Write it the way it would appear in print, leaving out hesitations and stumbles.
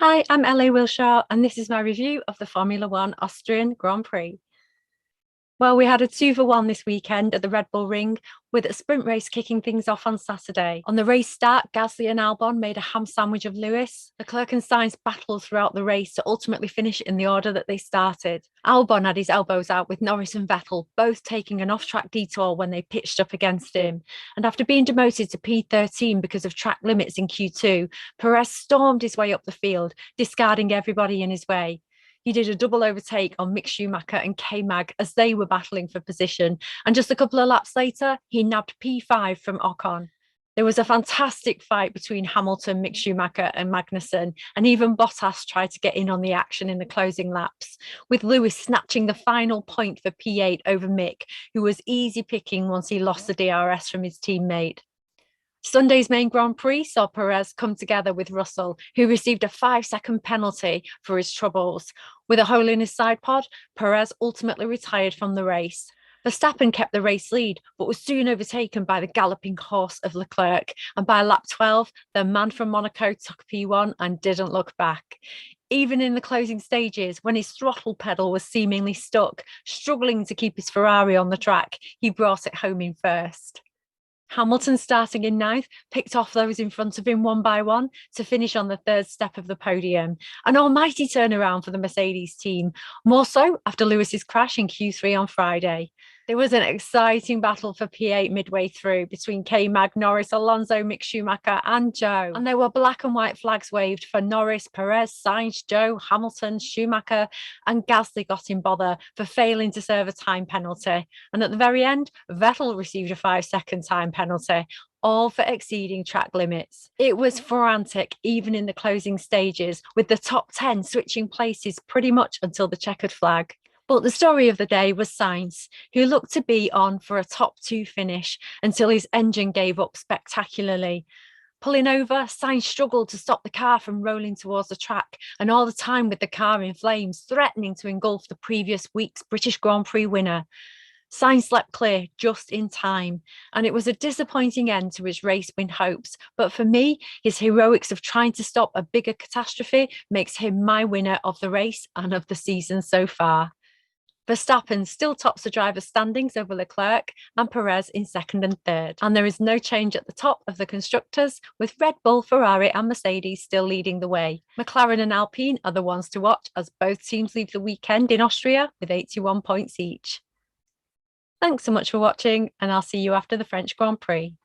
Hi, I'm Ellie Wilshaw, and this is my review of the Formula One Austrian Grand Prix. Well, we had a 2-for-1 this weekend at the Red Bull Ring, with a sprint race kicking things off on Saturday. On the race start, Gasly and Albon made a ham sandwich of Lewis. Leclerc and Sainz battled throughout the race to ultimately finish in the order that they started. Albon had his elbows out with Norris and Vettel, both taking an off-track detour when they pitched up against him. And after being demoted to P13 because of track limits in Q2, Perez stormed his way up the field, discarding everybody in his way. He did a double overtake on Mick Schumacher and K-Mag as they were battling for position. And just a couple of laps later, he nabbed P5 from Ocon. There was a fantastic fight between Hamilton, Mick Schumacher, and Magnussen, and even Bottas tried to get in on the action in the closing laps, with Lewis snatching the final point for P8 over Mick, who was easy picking once he lost the DRS from his teammate. Sunday's main Grand Prix saw Perez come together with Russell, who received a 5-second penalty for his troubles. With a hole in his side pod, Perez ultimately retired from the race. Verstappen kept the race lead, but was soon overtaken by the galloping horse of Leclerc. And by lap 12, the man from Monaco took P1 and didn't look back. Even in the closing stages, when his throttle pedal was seemingly stuck, struggling to keep his Ferrari on the track, he brought it home in first. Hamilton, starting in ninth, picked off those in front of him one by one to finish on the third step of the podium. An almighty turnaround for the Mercedes team, more so after Lewis's crash in Q3 on Friday. There was an exciting battle for P8 midway through between K-Mag, Norris, Alonso, Mick Schumacher and Joe. And there were black and white flags waved for Norris, Perez, Sainz, Joe, Hamilton, Schumacher, and Gasly got in bother for failing to serve a time penalty. And at the very end, Vettel received a 5-second time penalty, all for exceeding track limits. It was frantic even in the closing stages, with the top 10 switching places pretty much until the checkered flag. But the story of the day was Sainz, who looked to be on for a top 2 finish until his engine gave up spectacularly. Pulling over, Sainz struggled to stop the car from rolling towards the track, and all the time with the car in flames, threatening to engulf the previous week's British Grand Prix winner. Sainz slept clear just in time, and it was a disappointing end to his race win hopes. But for me, his heroics of trying to stop a bigger catastrophe makes him my winner of the race and of the season so far. Verstappen still tops the driver's standings over Leclerc and Perez in second and third. And there is no change at the top of the constructors, with Red Bull, Ferrari and Mercedes still leading the way. McLaren and Alpine are the ones to watch as both teams leave the weekend in Austria with 81 points each. Thanks so much for watching, and I'll see you after the French Grand Prix.